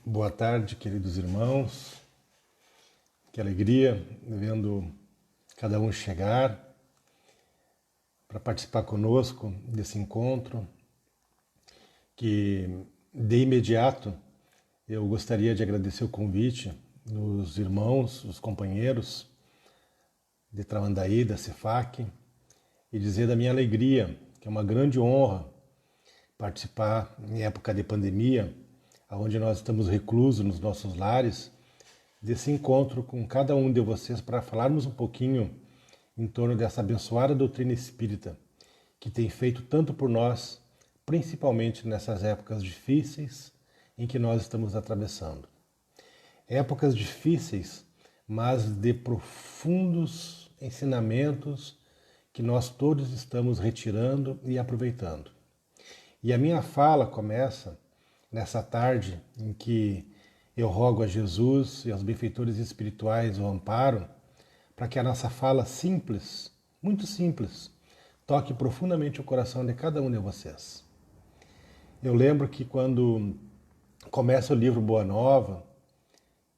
Boa tarde, queridos irmãos. Que alegria vendo cada um chegar para participar conosco desse encontro, que de imediato eu gostaria de agradecer o convite dos irmãos, dos companheiros de Tramandaí, da CEFAC, e dizer da minha alegria, que é uma grande honra participar em época de pandemia, onde nós estamos reclusos nos nossos lares, desse encontro com cada um de vocês para falarmos um pouquinho em torno dessa abençoada doutrina espírita que tem feito tanto por nós, principalmente nessas épocas difíceis em que nós estamos atravessando. Épocas difíceis, mas de profundos ensinamentos que nós todos estamos retirando e aproveitando. E a minha fala começa nessa tarde em que eu rogo a Jesus e aos benfeitores espirituais o amparo para que a nossa fala simples, muito simples, toque profundamente o coração de cada um de vocês. Eu lembro que quando começa o livro Boa Nova,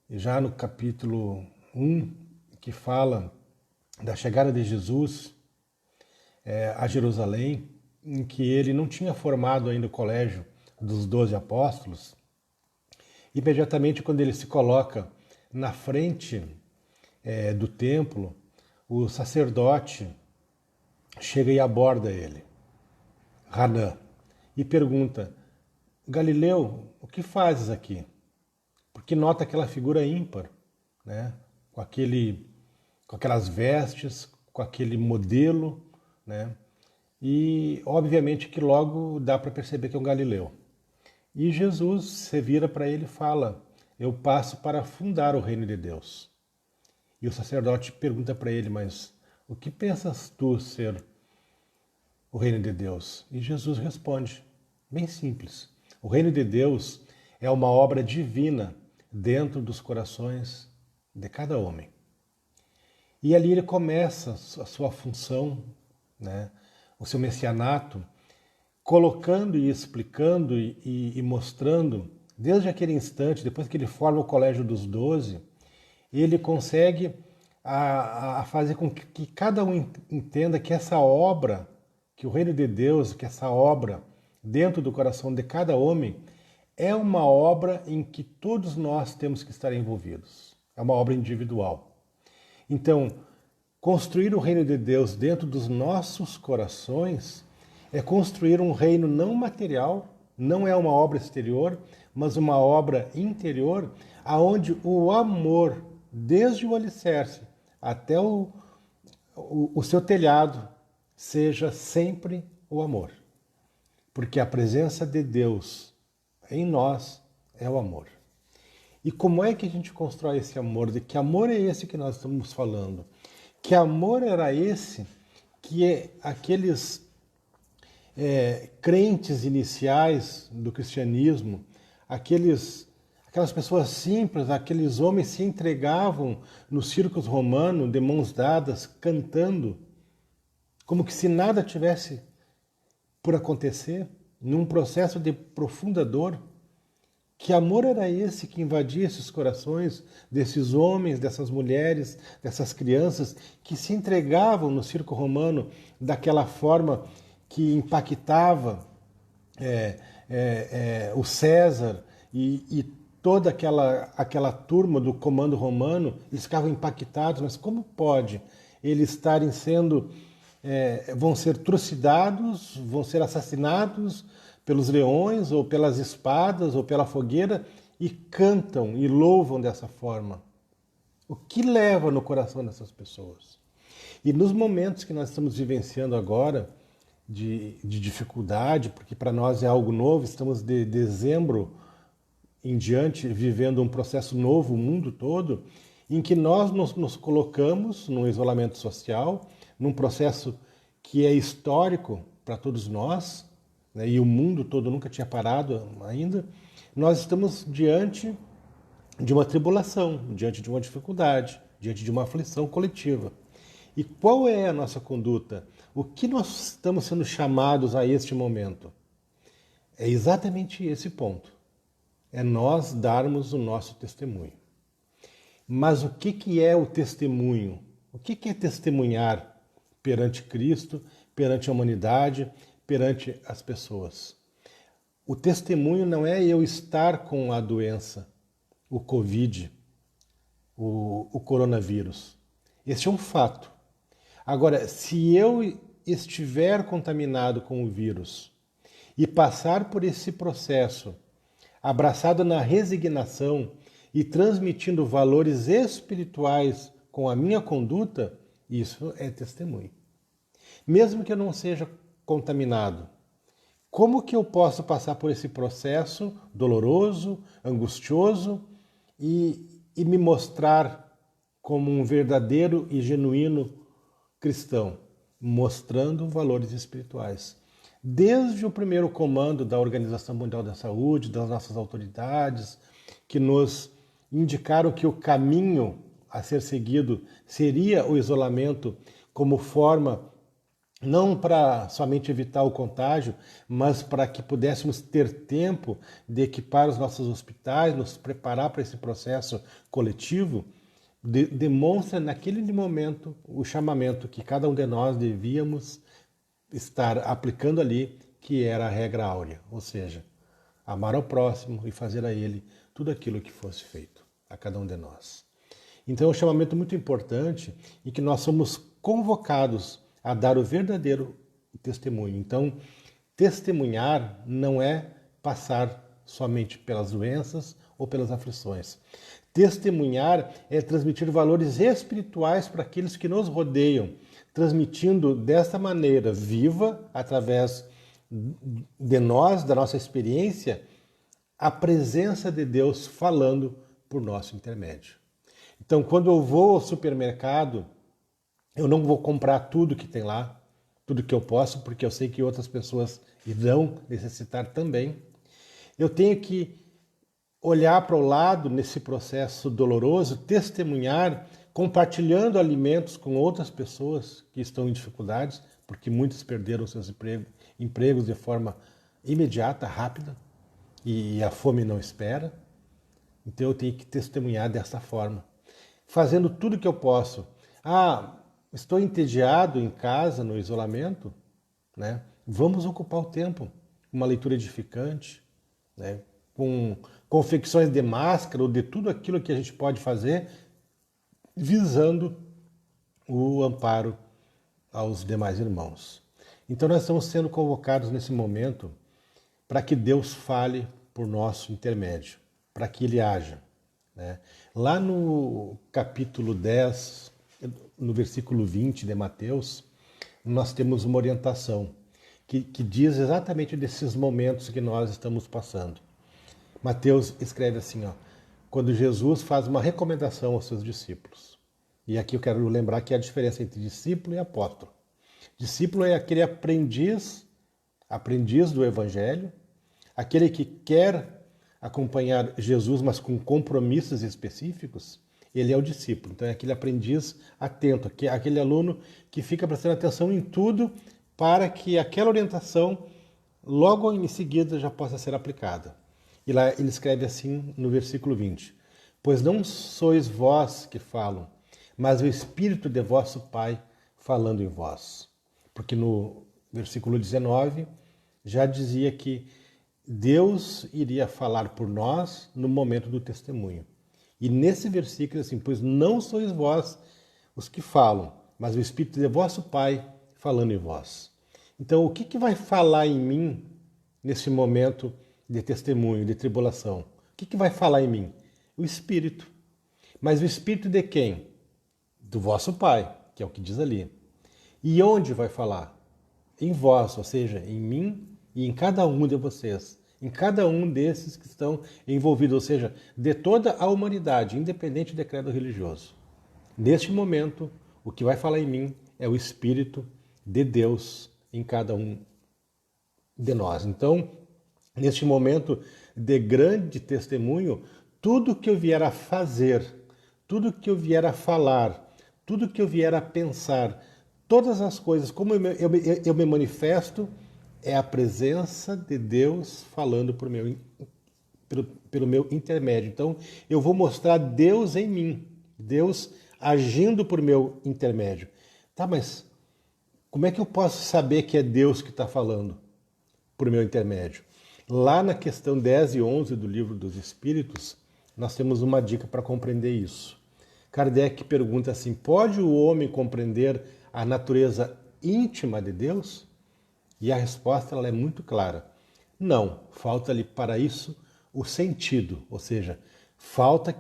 já no capítulo 1, que fala da chegada de Jesus a Jerusalém, em que ele não tinha formado ainda o colégio dos 12 apóstolos, imediatamente quando ele se coloca na frente do templo, o sacerdote chega e aborda ele, Hanã, e pergunta: Galileu, o que fazes aqui? Porque nota aquela figura ímpar, né? com aquelas vestes, com aquele modelo, né? E obviamente que logo dá para perceber que é um Galileu. E Jesus se vira para ele e fala: eu passo para fundar o reino de Deus. E o sacerdote pergunta para ele: mas o que pensas tu ser o reino de Deus? E Jesus responde, bem simples: o reino de Deus é uma obra divina dentro dos corações de cada homem. E ali ele começa a sua função, né? O seu messianato, colocando e explicando e mostrando, desde aquele instante, depois que ele forma o colégio dos 12, ele consegue a fazer com que cada um entenda que essa obra, que o reino de Deus, que essa obra dentro do coração de cada homem, é uma obra em que todos nós temos que estar envolvidos. É uma obra individual. Então, construir o reino de Deus dentro dos nossos corações é construir um reino não material, não é uma obra exterior, mas uma obra interior, aonde o amor, desde o alicerce até o seu telhado, seja sempre o amor. Porque a presença de Deus em nós é o amor. E como é que a gente constrói esse amor? De que amor é esse que nós estamos falando? Que amor era esse que aqueles crentes iniciais do cristianismo, aquelas pessoas simples, aqueles homens se entregavam nos círculos romanos de mãos dadas, cantando, como que se nada tivesse por acontecer, num processo de profunda dor. Que amor era esse que invadia esses corações desses homens, dessas mulheres, dessas crianças que se entregavam no circo romano daquela forma que impactava o César e toda aquela turma do comando romano? Eles ficavam impactados, mas como pode eles estarem vão ser trucidados, vão ser assassinados pelos leões, ou pelas espadas, ou pela fogueira, e cantam e louvam dessa forma? O que leva no coração dessas pessoas? E nos momentos que nós estamos vivenciando agora, de dificuldade, porque para nós é algo novo, estamos de dezembro em diante vivendo um processo novo, o mundo todo, em que nós nos colocamos num isolamento social, num processo que é histórico para todos nós, né, e o mundo todo nunca tinha parado ainda. Nós estamos diante de uma tribulação, diante de uma dificuldade, diante de uma aflição coletiva. E qual é a nossa conduta? O que nós estamos sendo chamados a este momento? É exatamente esse ponto. é nós darmos o nosso testemunho. Mas o que é o testemunho? O que é testemunhar perante Cristo, perante a humanidade, perante as pessoas? O testemunho não é eu estar com a doença, o Covid, o coronavírus. Esse é um fato. Agora, se eu estiver contaminado com o vírus e passar por esse processo, abraçado na resignação e transmitindo valores espirituais com a minha conduta, isso é testemunho. Mesmo que eu não seja contaminado, como que eu posso passar por esse processo doloroso, angustioso e me mostrar como um verdadeiro e genuíno cristão? Mostrando valores espirituais. Desde o primeiro comando da Organização Mundial da Saúde, das nossas autoridades, que nos indicaram que o caminho a ser seguido seria o isolamento como forma não para somente evitar o contágio, mas para que pudéssemos ter tempo de equipar os nossos hospitais, nos preparar para esse processo coletivo, demonstra naquele momento o chamamento que cada um de nós devíamos estar aplicando ali, que era a regra áurea, ou seja, amar ao próximo e fazer a ele tudo aquilo que fosse feito a cada um de nós. Então é um chamamento muito importante em que nós somos convocados a dar o verdadeiro testemunho. Então, testemunhar não é passar somente pelas doenças ou pelas aflições. Testemunhar é transmitir valores espirituais para aqueles que nos rodeiam, transmitindo dessa maneira viva, através de nós, da nossa experiência, a presença de Deus falando por nosso intermédio. Então, quando eu vou ao supermercado, eu não vou comprar tudo que tem lá, tudo que eu posso, porque eu sei que outras pessoas irão necessitar também. Eu tenho que olhar para o lado nesse processo doloroso, testemunhar, compartilhando alimentos com outras pessoas que estão em dificuldades, porque muitos perderam seus empregos de forma imediata, rápida, e a fome não espera. Então eu tenho que testemunhar dessa forma, fazendo tudo que eu posso. Estou entediado em casa, no isolamento, né? Vamos ocupar o tempo com uma leitura edificante, né? Com confecções de máscara ou de tudo aquilo que a gente pode fazer, visando o amparo aos demais irmãos. Então nós estamos sendo convocados nesse momento para que Deus fale por nosso intermédio, para que Ele haja, né? Lá no capítulo 10, no versículo 20 de Mateus, nós temos uma orientação que diz exatamente desses momentos que nós estamos passando. Mateus escreve assim, quando Jesus faz uma recomendação aos seus discípulos. E aqui eu quero lembrar que há a diferença entre discípulo e apóstolo. Discípulo é aquele aprendiz do Evangelho, aquele que quer acompanhar Jesus, mas com compromissos específicos. Ele é o discípulo, então é aquele aprendiz atento, aquele aluno que fica prestando atenção em tudo para que aquela orientação logo em seguida já possa ser aplicada. E lá ele escreve assim no versículo 20: pois não sois vós que falam, mas o Espírito de vosso Pai falando em vós. Porque no versículo 19 já dizia que Deus iria falar por nós no momento do testemunho. E nesse versículo assim, pois não sois vós os que falam, mas o Espírito de vosso Pai falando em vós. Então, o que vai falar em mim nesse momento de testemunho, de tribulação? O que vai falar em mim? O Espírito. Mas o Espírito de quem? Do vosso Pai, que é o que diz ali. E onde vai falar? Em vós, ou seja, em mim e em cada um de vocês. Em cada um desses que estão envolvidos, ou seja, de toda a humanidade, independente de credo religioso. Neste momento, o que vai falar em mim é o Espírito de Deus em cada um de nós. Então, neste momento de grande testemunho, tudo que eu vier a fazer, tudo que eu vier a falar, tudo que eu vier a pensar, todas as coisas, como eu me manifesto, é a presença de Deus falando pelo meu intermédio. Então, eu vou mostrar Deus em mim, Deus agindo por meu intermédio. Tá, mas como é que eu posso saber que é Deus que está falando por meu intermédio? Lá na questão 10 e 11 do Livro dos Espíritos, nós temos uma dica para compreender isso. Kardec pergunta assim: pode o homem compreender a natureza íntima de Deus? E a resposta ela é muito clara. Não, falta-lhe para isso o sentido, ou seja, falta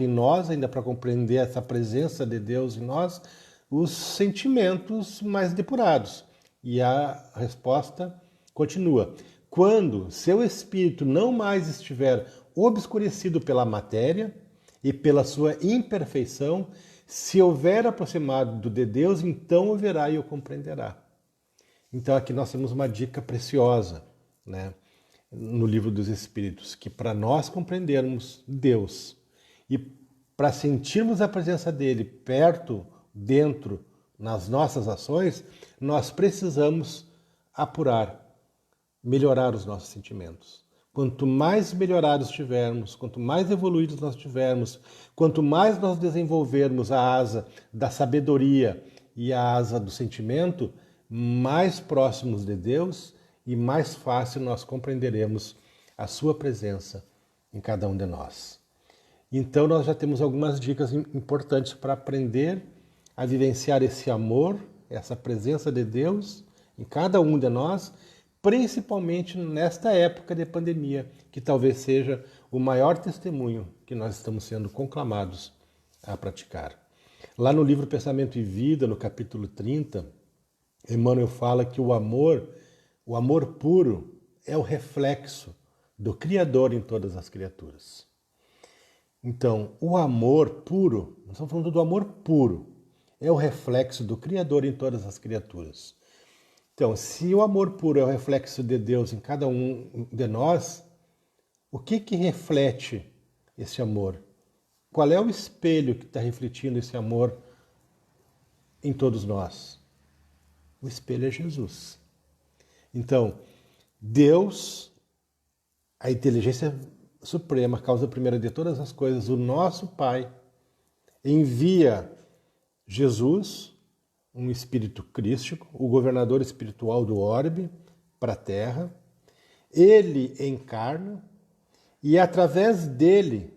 em nós, ainda para compreender essa presença de Deus em nós, os sentimentos mais depurados. E a resposta continua: quando seu espírito não mais estiver obscurecido pela matéria e pela sua imperfeição, se houver aproximado de Deus, então o verá e o compreenderá. Então aqui nós temos uma dica preciosa, né, no Livro dos Espíritos, que para nós compreendermos Deus e para sentirmos a presença dele perto, dentro, nas nossas ações, nós precisamos apurar, melhorar os nossos sentimentos. Quanto mais melhorados tivermos, quanto mais evoluídos nós tivermos, quanto mais nós desenvolvermos a asa da sabedoria e a asa do sentimento, mais próximos de Deus e mais fácil nós compreenderemos a sua presença em cada um de nós. Então nós já temos algumas dicas importantes para aprender a vivenciar esse amor, essa presença de Deus em cada um de nós, principalmente nesta época de pandemia, que talvez seja o maior testemunho que nós estamos sendo conclamados a praticar. Lá no livro Pensamento e Vida, no capítulo 30, Emmanuel fala que o amor puro, é o reflexo do Criador em todas as criaturas. Então, o amor puro, nós estamos falando do amor puro, é o reflexo do Criador em todas as criaturas. Então, se o amor puro é o reflexo de Deus em cada um de nós, o que reflete esse amor? Qual é o espelho que está refletindo esse amor em todos nós? O espelho é Jesus. Então, Deus, a inteligência suprema, a causa primeira de todas as coisas, o nosso Pai, envia Jesus, um espírito crístico, o governador espiritual do orbe, para a Terra. Ele encarna e através dele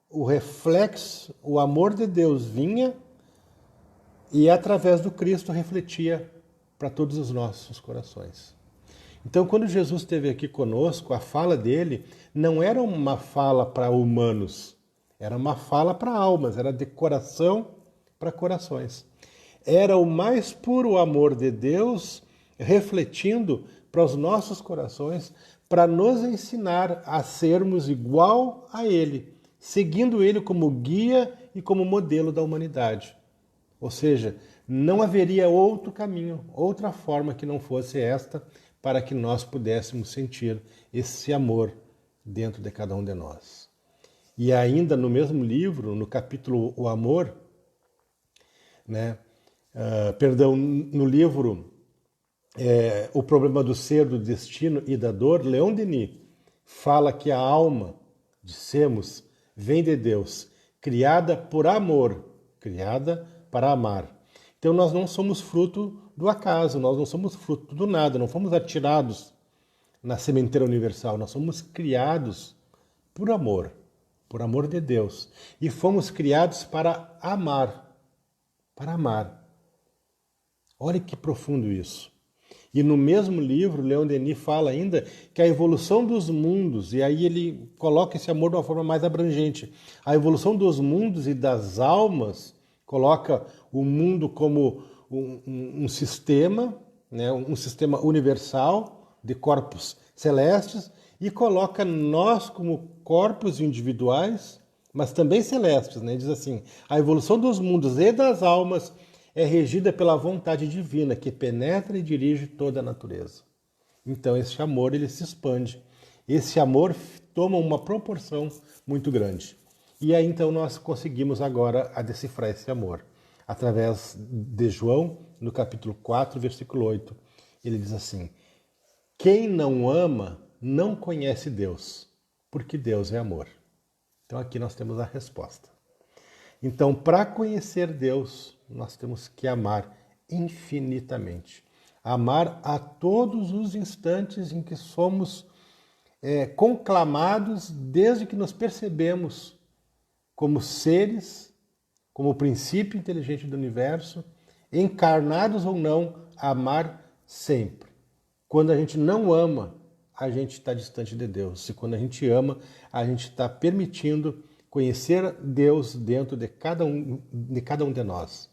o reflexo, o amor de Deus vinha e através do Cristo refletia para todos os nossos corações. Então, quando Jesus esteve aqui conosco, a fala dele não era uma fala para humanos, era uma fala para almas, era de coração para corações. Era o mais puro amor de Deus refletindo para os nossos corações, para nos ensinar a sermos igual a Ele, seguindo Ele como guia e como modelo da humanidade. Ou seja, não haveria outro caminho, outra forma que não fosse esta, para que nós pudéssemos sentir esse amor dentro de cada um de nós. E ainda no mesmo livro, no capítulo O Amor, no livro O Problema do Ser, do Destino e da Dor, Leon Denis fala que a alma, dissemos, vem de Deus, criada por amor, criada para amar. Então nós não somos fruto do acaso, nós não somos fruto do nada, não fomos atirados na sementeira universal, nós somos criados por amor de Deus. E fomos criados para amar, para amar. Olha que profundo isso. E no mesmo livro, Leon Denis fala ainda que a evolução dos mundos, e aí ele coloca esse amor de uma forma mais abrangente, a evolução dos mundos e das almas coloca o mundo como um sistema, né, um sistema universal de corpos celestes, e coloca nós como corpos individuais, mas também celestes. Né? Diz assim, a evolução dos mundos e das almas é regida pela vontade divina, que penetra e dirige toda a natureza. Então esse amor ele se expande. Esse amor toma uma proporção muito grande. E aí então nós conseguimos agora a decifrar esse amor. Através de João, no capítulo 4, versículo 8, ele diz assim: quem não ama não conhece Deus, Porque Deus é amor. Então aqui nós temos a resposta. Então, para conhecer Deus, nós temos que amar infinitamente. Amar a todos os instantes em que somos conclamados, desde que nos percebemos como seres, como princípio inteligente do universo, encarnados ou não, amar sempre. Quando a gente não ama, a gente está distante de Deus. E quando a gente ama, a gente está permitindo conhecer Deus dentro de cada um de nós.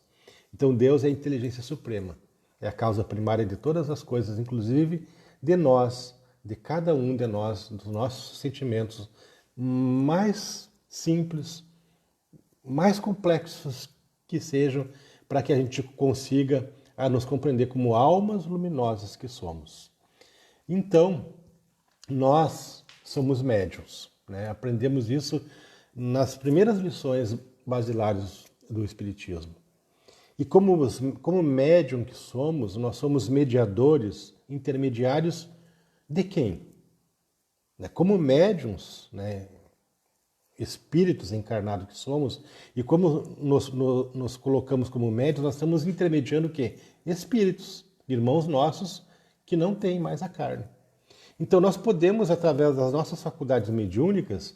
Então Deus é a inteligência suprema. É a causa primária de todas as coisas, inclusive de nós, de cada um de nós, dos nossos sentimentos mais simples, mais complexos que sejam, para que a gente consiga nos compreender como almas luminosas que somos. Então, nós somos médiuns, né? Aprendemos isso nas primeiras lições basilares do Espiritismo. E como médium que somos, nós somos mediadores, intermediários de quem? Como médiuns, né? Espíritos encarnados que somos, e como nos colocamos como médiuns, nós estamos intermediando o quê? Espíritos, irmãos nossos que não têm mais a carne. Então nós podemos, através das nossas faculdades mediúnicas,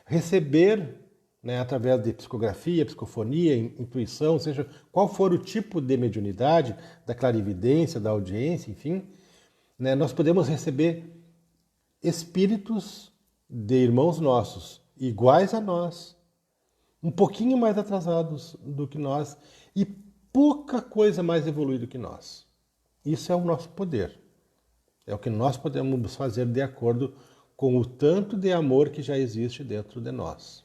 receber, né, através de psicografia, psicofonia, intuição, seja qual for o tipo de mediunidade, da clarividência, da audiência, enfim, né, nós podemos receber espíritos de irmãos nossos, iguais a nós, um pouquinho mais atrasados do que nós e pouca coisa mais evoluída que nós. Isso é o nosso poder. É o que nós podemos fazer de acordo com o tanto de amor que já existe dentro de nós.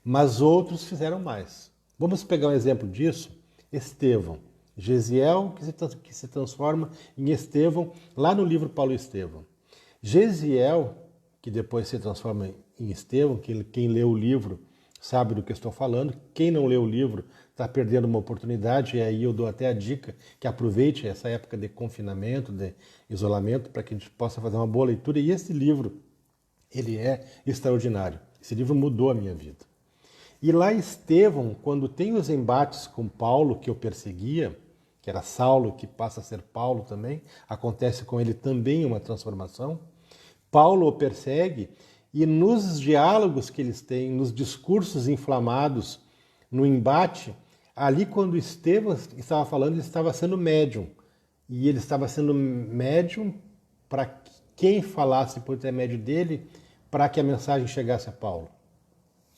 Mas outros fizeram mais. Vamos pegar um exemplo disso? Estevão. Gesiel, que se transforma em Estevão, lá no livro Paulo Estevão. Gesiel, que depois se transforma em Estevão, quem lê o livro sabe do que eu estou falando. Quem não lê o livro está perdendo uma oportunidade, e aí eu dou até a dica que aproveite essa época de confinamento, de isolamento, para que a gente possa fazer uma boa leitura. E esse livro, ele é extraordinário. Esse livro mudou a minha vida. E lá Estevão, quando tem os embates com Paulo, que eu perseguia, que era Saulo, que passa a ser Paulo também, acontece com ele também uma transformação. Paulo o persegue, e nos diálogos que eles têm, nos discursos inflamados, no embate, ali quando Estevão estava falando, ele estava sendo médium. E ele estava sendo médium para quem falasse por intermédio dele, para que a mensagem chegasse a Paulo?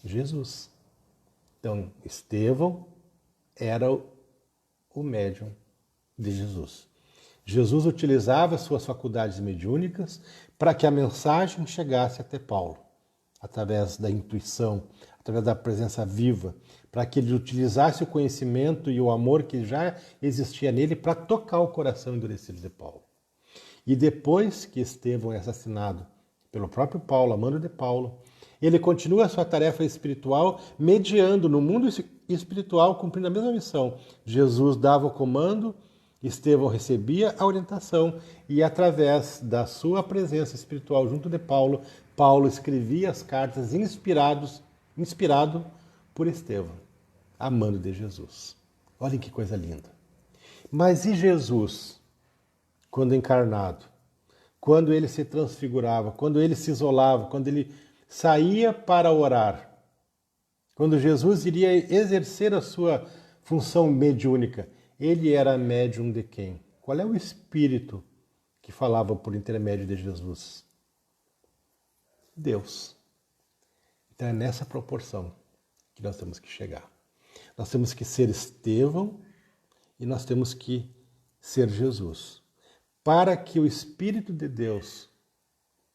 Jesus. Então, Estevão era o médium de Jesus. Jesus utilizava suas faculdades mediúnicas para que a mensagem chegasse até Paulo, através da intuição, através da presença viva, para que ele utilizasse o conhecimento e o amor que já existia nele para tocar o coração endurecido de Paulo. E depois que Estevão é assassinado pelo próprio Paulo, a mando de Paulo, ele continua a sua tarefa espiritual, mediando no mundo espiritual, cumprindo a mesma missão. Jesus dava o comando, Estevão recebia a orientação e, através da sua presença espiritual junto de Paulo, Paulo escrevia as cartas inspirado por Estevão, amando de Jesus. Olhem que coisa linda. Mas e Jesus, quando encarnado, quando ele se transfigurava, quando ele se isolava, quando ele saía para orar, quando Jesus iria exercer a sua função mediúnica, ele era médium de quem? Qual é o espírito que falava por intermédio de Jesus? Deus. Então é nessa proporção que nós temos que chegar. Nós temos que ser Estevão e nós temos que ser Jesus. Para que o Espírito de Deus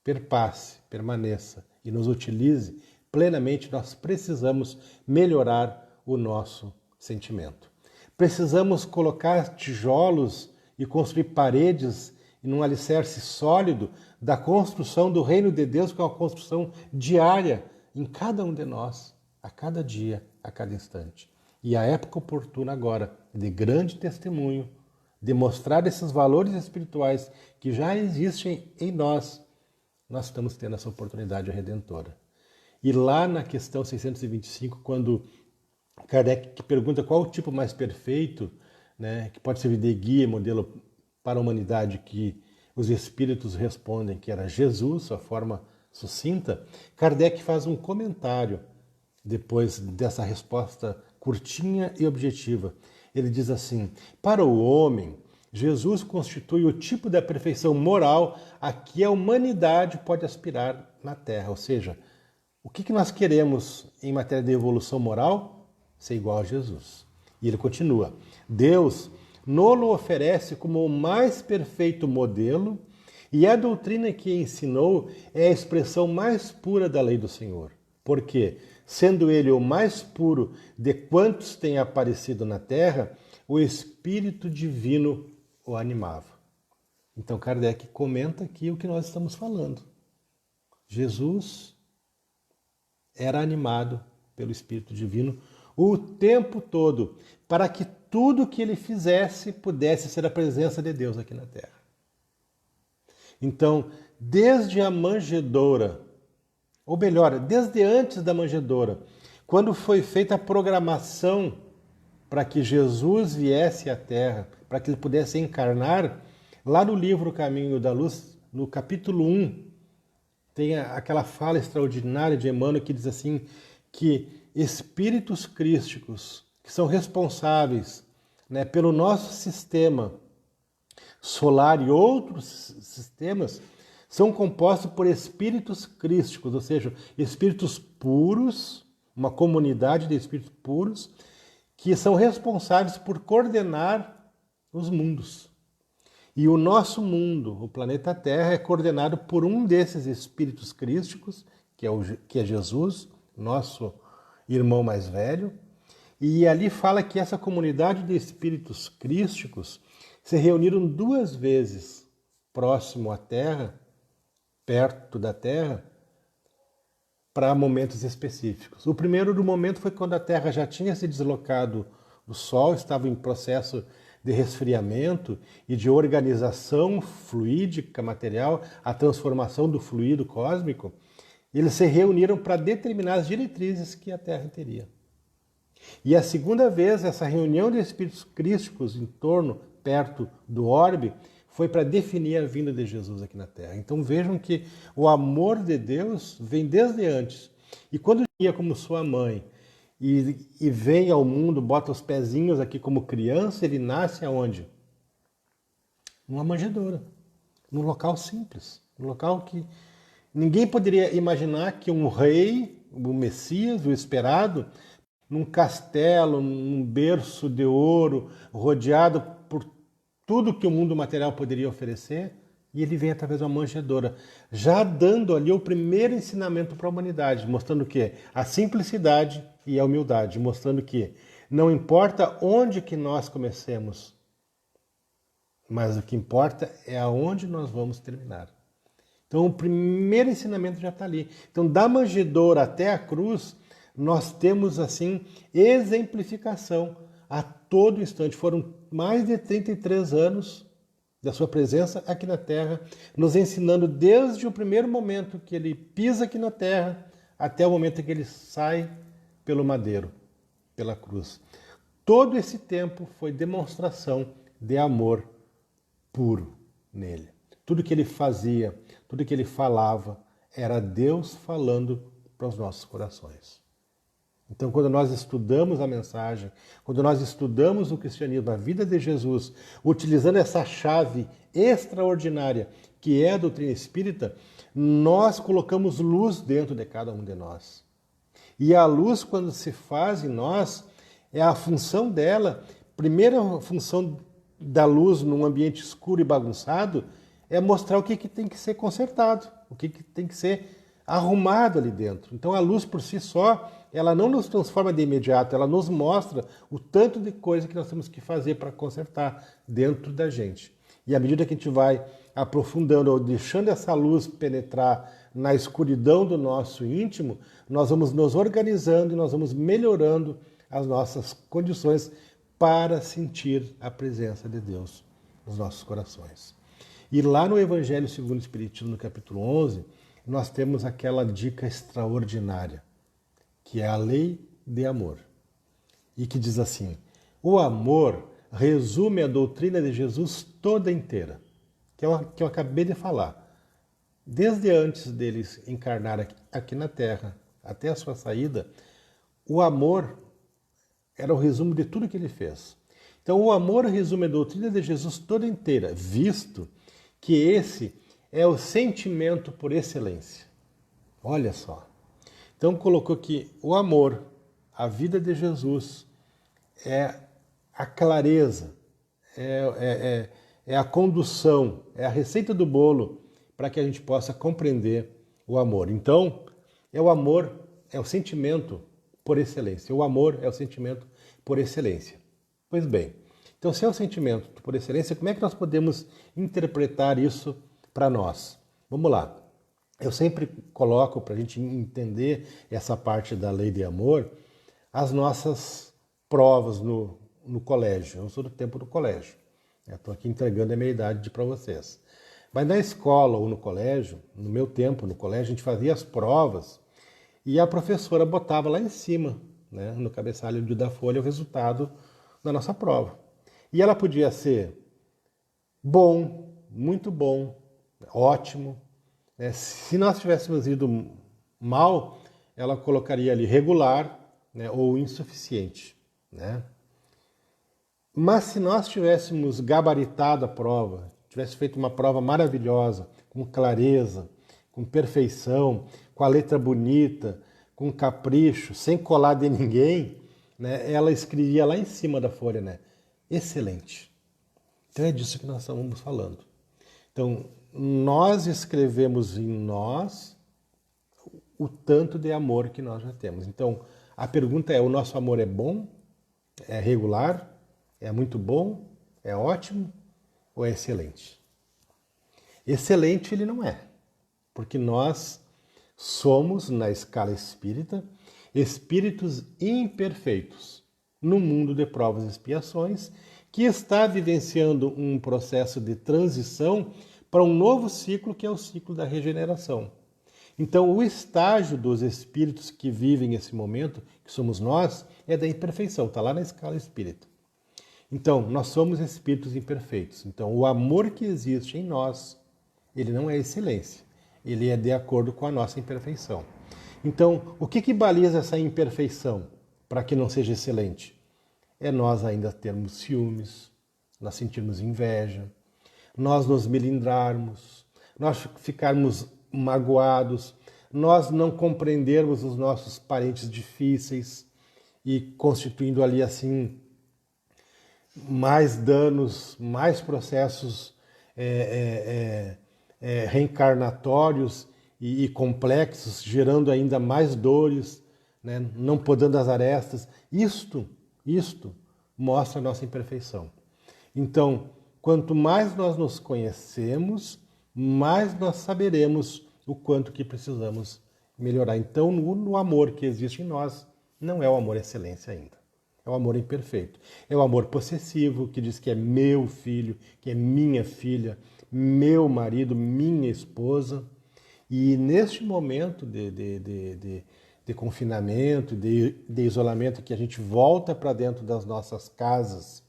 perpasse, permaneça e nos utilize plenamente, nós precisamos melhorar o nosso sentimento. Precisamos colocar tijolos e construir paredes em um alicerce sólido da construção do reino de Deus, que é uma construção diária em cada um de nós, a cada dia, a cada instante. E a época oportuna agora, de grande testemunho, de mostrar esses valores espirituais que já existem em nós, nós estamos tendo essa oportunidade redentora. E lá na questão 625, quando Kardec pergunta qual o tipo mais perfeito, né, que pode servir de guia e modelo para a humanidade, que os espíritos respondem que era Jesus, sua forma sucinta, Kardec faz um comentário depois dessa resposta curtinha e objetiva. Ele diz assim: para o homem, Jesus constitui o tipo da perfeição moral a que a humanidade pode aspirar na Terra. Ou seja, o que nós queremos em matéria de evolução moral? Ser igual a Jesus. E ele continua: Deus nos oferece como o mais perfeito modelo, e a doutrina que ensinou é a expressão mais pura da lei do Senhor. Porque, sendo ele o mais puro de quantos têm aparecido na Terra, o Espírito Divino o animava. Então Kardec comenta aqui o que nós estamos falando. Jesus era animado pelo Espírito Divino o tempo todo, para que tudo que ele fizesse pudesse ser a presença de Deus aqui na Terra. Então, desde a manjedoura, ou melhor, desde antes da manjedoura, quando foi feita a programação para que Jesus viesse à Terra, para que ele pudesse encarnar, lá no livro Caminho da Luz, no capítulo 1, tem aquela fala extraordinária de Emmanuel que diz assim, que espíritos crísticos, que são responsáveis, né, pelo nosso sistema solar e outros sistemas, são compostos por espíritos crísticos, ou seja, espíritos puros, uma comunidade de espíritos puros, que são responsáveis por coordenar os mundos. E o nosso mundo, o planeta Terra, é coordenado por um desses espíritos crísticos, que é Jesus, nosso irmão mais velho. E ali fala que essa comunidade de espíritos crísticos se reuniram 2 vezes próximo à Terra, perto da Terra, para momentos específicos. O primeiro do momento foi quando a Terra já tinha se deslocado do Sol, estava em processo de resfriamento e de organização fluídica material, a transformação do fluido cósmico. Eles se reuniram para determinar as diretrizes que a Terra teria. E a segunda vez, essa reunião de espíritos crísticos em torno, perto do orbe, foi para definir a vinda de Jesus aqui na Terra. Então vejam que o amor de Deus vem desde antes. E quando ia como sua mãe e vem ao mundo, bota os pezinhos aqui como criança, ele nasce aonde? Numa manjedoura, num local simples, num local que ninguém poderia imaginar que um rei, o Messias, o esperado, num castelo, num berço de ouro, rodeado por tudo que o mundo material poderia oferecer, e ele vem através de uma manjedoura, já dando ali o primeiro ensinamento para a humanidade, mostrando que a simplicidade e a humildade, mostrando que não importa onde que nós comecemos, mas o que importa é aonde nós vamos terminar. Então o primeiro ensinamento já está ali. Então da manjedoura até a cruz, nós temos assim exemplificação a todo instante. Foram mais de 33 anos da sua presença aqui na Terra, nos ensinando desde o primeiro momento que ele pisa aqui na Terra até o momento que ele sai pelo madeiro, pela cruz. Todo esse tempo foi demonstração de amor puro nele. Tudo que ele fazia, tudo que ele falava, era Deus falando para os nossos corações. Então, quando nós estudamos a mensagem, quando nós estudamos o cristianismo, a vida de Jesus, utilizando essa chave extraordinária que é a doutrina espírita, nós colocamos luz dentro de cada um de nós. E a luz, quando se faz em nós, é a função dela, primeira função da luz num ambiente escuro e bagunçado, é mostrar o que tem que ser consertado, o que tem que ser arrumado ali dentro. Então a luz por si só, ela não nos transforma de imediato, ela nos mostra o tanto de coisa que nós temos que fazer para consertar dentro da gente. E à medida que a gente vai aprofundando ou deixando essa luz penetrar na escuridão do nosso íntimo, nós vamos nos organizando e nós vamos melhorando as nossas condições para sentir a presença de Deus nos nossos corações. E lá no Evangelho segundo o Espiritismo, no capítulo 11, nós temos aquela dica extraordinária, que é a lei de amor. E que diz assim: o amor resume a doutrina de Jesus toda inteira, que eu acabei de falar. Desde antes deles encarnar aqui na Terra, até a sua saída, o amor era o resumo de tudo que ele fez. Então, o amor resume a doutrina de Jesus toda inteira, visto que esse é o sentimento por excelência. Olha só. Então, colocou que o amor, a vida de Jesus, é a clareza, é a condução, é a receita do bolo para que a gente possa compreender o amor. Então, o amor é o sentimento por excelência. O amor é o sentimento por excelência. Pois bem, então se é o sentimento por excelência, como é que nós podemos interpretar isso para nós? Vamos lá. Eu sempre coloco, para a gente entender essa parte da lei de amor, as nossas provas no colégio. Eu sou do tempo do colégio. Estou aqui entregando a minha idade para vocês. Mas na escola ou no colégio, no meu tempo no colégio, a gente fazia as provas e a professora botava lá em cima, né, no cabeçalho da folha, o resultado da nossa prova. E ela podia ser bom, muito bom, ótimo. Né? Se nós tivéssemos ido mal, ela colocaria ali regular, né, ou insuficiente. Né? Mas se nós tivéssemos gabaritado a prova, tivesse feito uma prova maravilhosa, com clareza, com perfeição, com a letra bonita, com capricho, sem colar de ninguém, né, ela escrevia lá em cima da folha, né? Excelente. Então é disso que nós estamos falando. Então, nós escrevemos em nós o tanto de amor que nós já temos. Então, a pergunta é: o nosso amor é bom? É regular? É muito bom? É ótimo? Ou é excelente? Excelente ele não é, porque nós somos, na escala espírita, espíritos imperfeitos no mundo de provas e expiações, que está vivenciando um processo de transição para um novo ciclo, que é o ciclo da regeneração. Então, o estágio dos espíritos que vivem esse momento, que somos nós, é da imperfeição, está lá na escala espírita. Então, nós somos espíritos imperfeitos. Então, o amor que existe em nós, ele não é excelência, ele é de acordo com a nossa imperfeição. Então, o que baliza essa imperfeição para que não seja excelente? É nós ainda termos ciúmes, nós sentirmos inveja, nós nos melindrarmos, nós ficarmos magoados, nós não compreendermos os nossos parentes difíceis e constituindo ali assim mais danos, mais processos reencarnatórios e complexos, gerando ainda mais dores, né? Não podando as arestas. Isto mostra a nossa imperfeição. Então, quanto mais nós nos conhecemos, mais nós saberemos o quanto que precisamos melhorar. Então, no amor que existe em nós, não é o amor excelência ainda. É o amor imperfeito. É o amor possessivo, que diz que é meu filho, que é minha filha, meu marido, minha esposa. E neste momento de confinamento, de isolamento, que a gente volta para dentro das nossas casas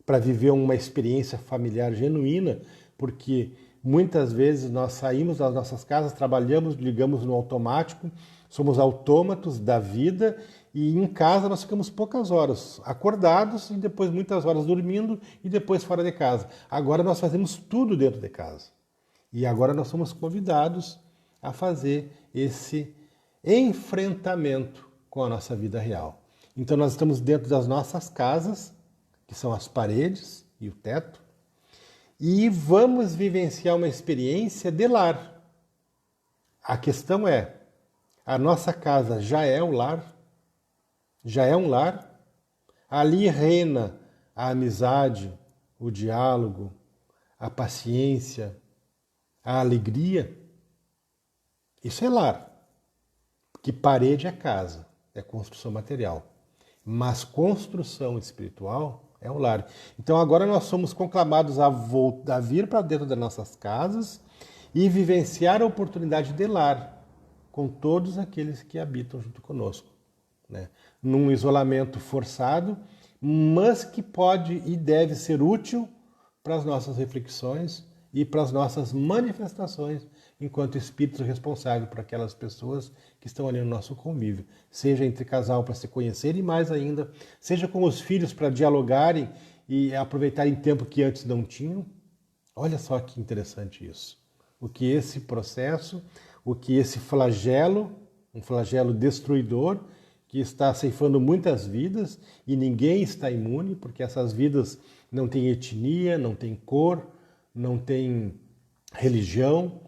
para viver uma experiência familiar genuína, porque muitas vezes nós saímos das nossas casas, trabalhamos, ligamos no automático, somos autômatos da vida e em casa nós ficamos poucas horas acordados e depois muitas horas dormindo e depois fora de casa. Agora nós fazemos tudo dentro de casa. E agora nós somos convidados a fazer esse enfrentamento com a nossa vida real. Então nós estamos dentro das nossas casas, que são as paredes e o teto, e vamos vivenciar uma experiência de lar. A questão é, a nossa casa já é um lar? Já é um lar? Ali reina a amizade, o diálogo, a paciência, a alegria. Isso é lar. Porque parede é casa, é construção material. Mas construção espiritual é um lar. Então agora nós somos conclamados a vir para dentro das nossas casas e vivenciar a oportunidade de lar com todos aqueles que habitam junto conosco, né? Num isolamento forçado, mas que pode e deve ser útil para as nossas reflexões e para as nossas manifestações enquanto espírito responsável por aquelas pessoas que estão ali no nosso convívio, seja entre casal para se conhecer e mais ainda, seja com os filhos para dialogarem e aproveitarem tempo que antes não tinham. Olha só que interessante isso. O que esse processo, o que esse flagelo, um flagelo destruidor, que está ceifando muitas vidas e ninguém está imune, porque essas vidas não têm etnia, não têm cor, não têm religião,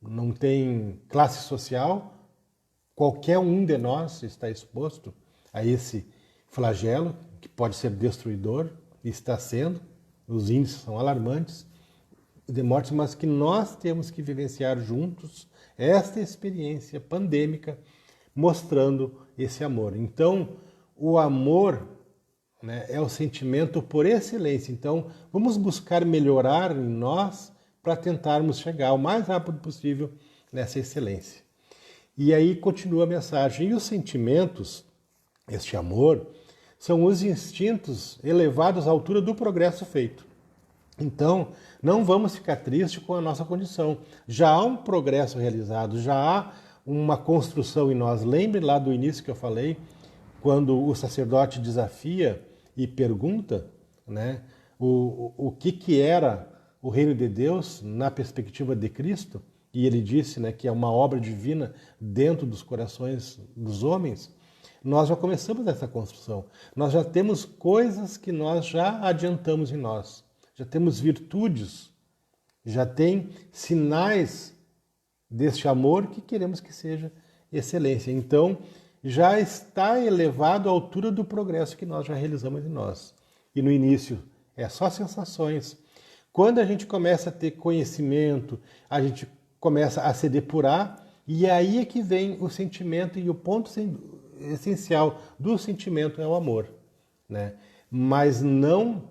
não têm classe social. Qualquer um de nós está exposto a esse flagelo, que pode ser destruidor, e está sendo, os índices são alarmantes, de mortes, mas que nós temos que vivenciar juntos esta experiência pandêmica, mostrando esse amor. Então, o amor, né, é o sentimento por excelência. Então, vamos buscar melhorar em nós para tentarmos chegar o mais rápido possível nessa excelência. E aí continua a mensagem. E os sentimentos, este amor, são os instintos elevados à altura do progresso feito. Então, não vamos ficar tristes com a nossa condição. Já há um progresso realizado, já há uma construção em nós. Lembre lá do início que eu falei, quando o sacerdote desafia e pergunta, né, o que era o reino de Deus na perspectiva de Cristo, e ele disse, né, que é uma obra divina dentro dos corações dos homens. Nós já começamos essa construção. Nós já temos coisas que nós já adiantamos em nós. Já temos virtudes, já tem sinais deste amor que queremos que seja excelência. Então, já está elevado à altura do progresso que nós já realizamos em nós. E no início é só sensações. Quando a gente começa a ter conhecimento, a gente começa a se depurar, e aí é que vem o sentimento, e o ponto essencial do sentimento é o amor, né? Mas não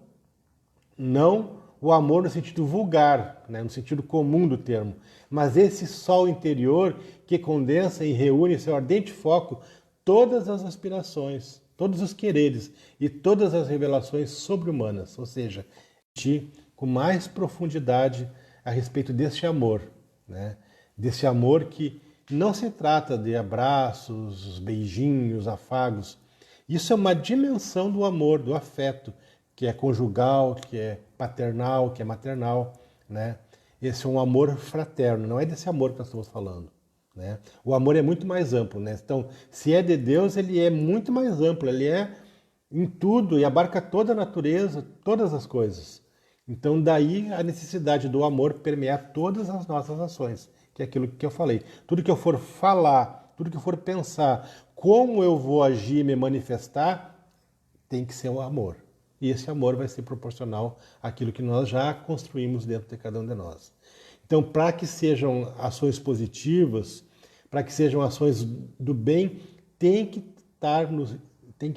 o amor no sentido vulgar, né, no sentido comum do termo, mas esse sol interior que condensa e reúne em seu ardente foco todas as aspirações, todos os quereres e todas as revelações sobre-humanas, ou seja, com mais profundidade a respeito deste amor, né, desse amor que não se trata de abraços, beijinhos, afagos. Isso é uma dimensão do amor, do afeto, que é conjugal, que é paternal, que é maternal, né? Esse é um amor fraterno, não é desse amor que nós estamos falando, né? O amor é muito mais amplo, né? Então, se é de Deus, ele é muito mais amplo, ele é em tudo e abarca toda a natureza, todas as coisas. Então, daí a necessidade do amor permear todas as nossas ações, que é aquilo que eu falei. Tudo que eu for falar, tudo que eu for pensar, como eu vou agir e me manifestar, tem que ser o amor. E esse amor vai ser proporcional àquilo que nós já construímos dentro de cada um de nós. Então, para que sejam ações positivas, para que sejam ações do bem, tem que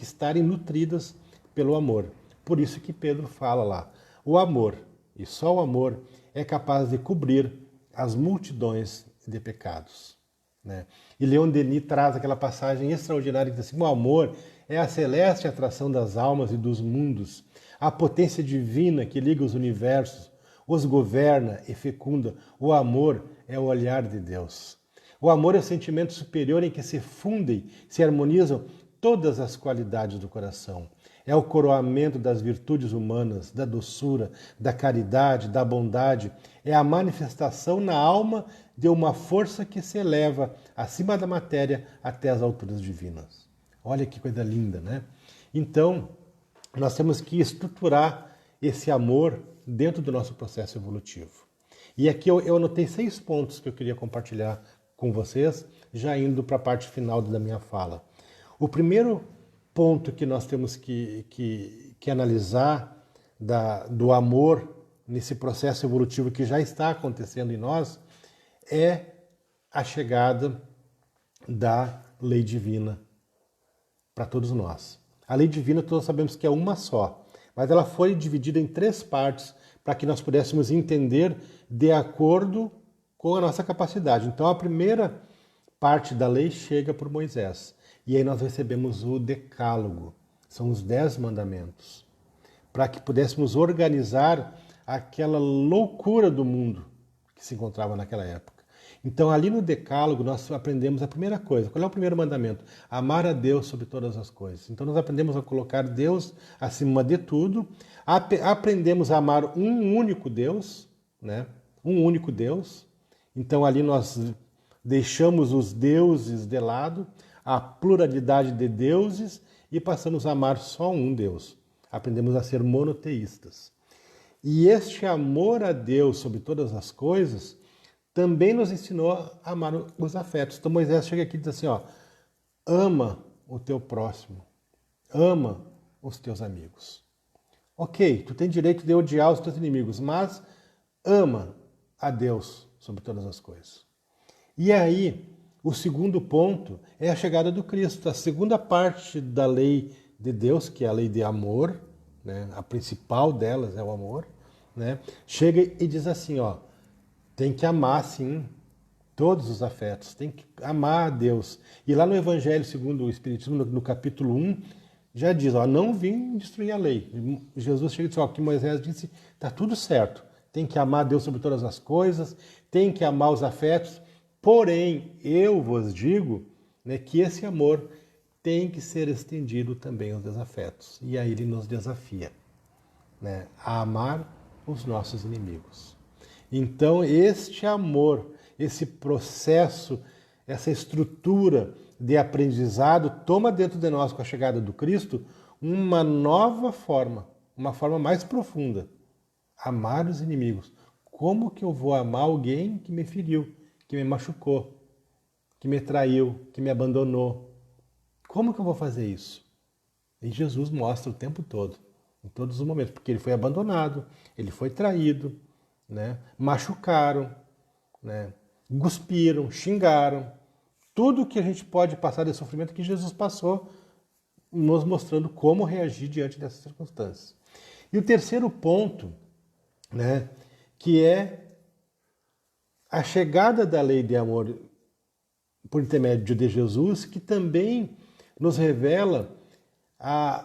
estarem nutridas pelo amor. Por isso que Pedro fala lá, o amor, e só o amor, é capaz de cobrir as multidões de pecados, né? E Leon Denis traz aquela passagem extraordinária que diz assim, o amor é a celeste atração das almas e dos mundos, a potência divina que liga os universos, os governa e fecunda. O amor é o olhar de Deus. O amor é o sentimento superior em que se fundem, se harmonizam todas as qualidades do coração. É o coroamento das virtudes humanas, da doçura, da caridade, da bondade. É a manifestação na alma de uma força que se eleva acima da matéria até as alturas divinas. Olha que coisa linda, né? Então, nós temos que estruturar esse amor dentro do nosso processo evolutivo. E aqui eu anotei 6 pontos que eu queria compartilhar com vocês, já indo para a parte final da minha fala. O primeiro ponto que nós temos que analisar do amor nesse processo evolutivo que já está acontecendo em nós é a chegada da lei divina para todos nós. A lei divina todos sabemos que é uma só, mas ela foi dividida em 3 partes para que nós pudéssemos entender de acordo com a nossa capacidade. Então a primeira parte da lei chega por Moisés. E aí nós recebemos o decálogo, são os 10 mandamentos, para que pudéssemos organizar aquela loucura do mundo que se encontrava naquela época. Então ali no decálogo nós aprendemos a primeira coisa. Qual é o primeiro mandamento? Amar a Deus sobre todas as coisas. Então nós aprendemos a colocar Deus acima de tudo, aprendemos a amar um único Deus, né? Um único Deus. Então ali nós deixamos os deuses de lado, a pluralidade de deuses e passamos a amar só um Deus. Aprendemos a ser monoteístas. E este amor a Deus sobre todas as coisas também nos ensinou a amar os afetos. Então Moisés chega aqui e diz assim, ó, ama o teu próximo, ama os teus amigos. Ok, tu tem direito de odiar os teus inimigos, mas ama a Deus sobre todas as coisas. E aí, o segundo ponto é a chegada do Cristo. A segunda parte da lei de Deus, que é a lei de amor, né? A principal delas é o amor, né? Chega e diz assim, ó, tem que amar sim todos os afetos, tem que amar a Deus. E lá no Evangelho segundo o Espiritismo, no capítulo 1, já diz, ó, não vim destruir a lei. Jesus chega e diz, ó, que Moisés disse, tá tudo certo, tem que amar a Deus sobre todas as coisas, tem que amar os afetos, porém, eu vos digo, né, que esse amor tem que ser estendido também aos desafetos. E aí ele nos desafia, né, a amar os nossos inimigos. Então, este amor, esse processo, essa estrutura de aprendizado toma dentro de nós, com a chegada do Cristo, uma nova forma, uma forma mais profunda. Amar os inimigos. Como que eu vou amar alguém que me feriu, que me machucou, que me traiu, que me abandonou? Como que eu vou fazer isso? E Jesus mostra o tempo todo, em todos os momentos, porque ele foi abandonado, ele foi traído, né? Machucaram, né? Cuspiram, xingaram. Tudo que a gente pode passar de sofrimento que Jesus passou, nos mostrando como reagir diante dessas circunstâncias. E o terceiro ponto, né, que é a chegada da lei de amor por intermédio de Jesus, que também nos revela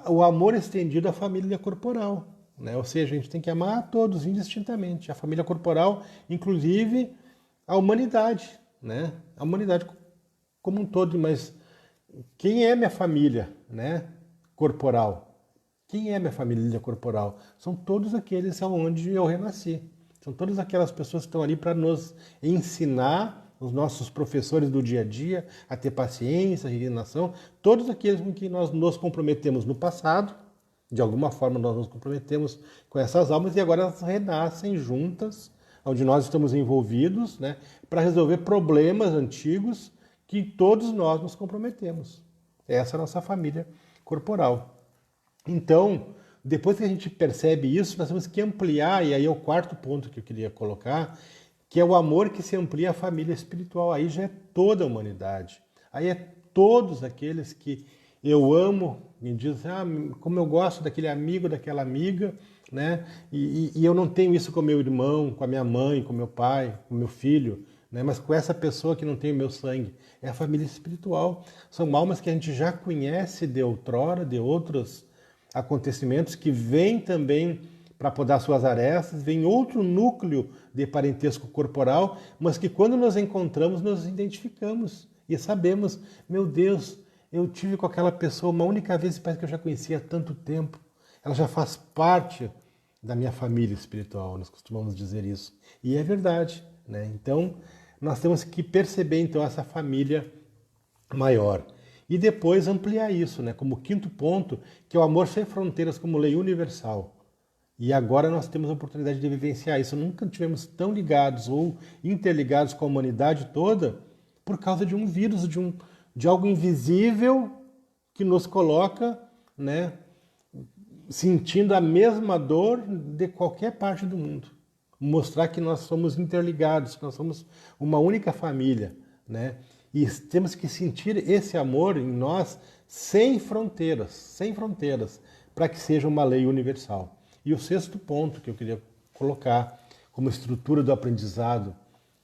o amor estendido à família corporal, né? Ou seja, a gente tem que amar a todos indistintamente, a família corporal, inclusive a humanidade, né? A humanidade como um todo, mas quem é minha família, né, corporal? Quem é minha família corporal? São todos aqueles onde eu renasci. São todas aquelas pessoas que estão ali para nos ensinar, os nossos professores do dia a dia, a ter paciência, resignação, todos aqueles com que nós nos comprometemos no passado, de alguma forma nós nos comprometemos com essas almas e agora elas renascem juntas, onde nós estamos envolvidos, né, para resolver problemas antigos que todos nós nos comprometemos. Essa é a nossa família corporal. Então, depois que a gente percebe isso, nós temos que ampliar, e aí é o quarto ponto que eu queria colocar, que é o amor que se amplia à família espiritual. Aí já é toda a humanidade. Aí é todos aqueles que eu amo, me dizem, como eu gosto daquele amigo, daquela amiga, né? E eu não tenho isso com meu irmão, com a minha mãe, com meu pai, com meu filho, né? Mas com essa pessoa que não tem o meu sangue. É a família espiritual. São almas que a gente já conhece de outrora, de outros acontecimentos, que vêm também para podar suas arestas, vem outro núcleo de parentesco corporal, mas que quando nos encontramos, nos identificamos e sabemos, meu Deus, eu tive com aquela pessoa uma única vez e parece que eu já conhecia há tanto tempo. Ela já faz parte da minha família espiritual, nós costumamos dizer isso. E é verdade, né? Então, nós temos que perceber então essa família maior. E depois ampliar isso, né? Como quinto ponto, que é o amor sem fronteiras como lei universal. E agora nós temos a oportunidade de vivenciar isso. Nunca tivemos tão ligados ou interligados com a humanidade toda por causa de um vírus, de algo invisível que nos coloca, né, sentindo a mesma dor de qualquer parte do mundo. Mostrar que nós somos interligados, que nós somos uma única família, né? E temos que sentir esse amor em nós sem fronteiras, para que seja uma lei universal. E o sexto ponto que eu queria colocar como estrutura do aprendizado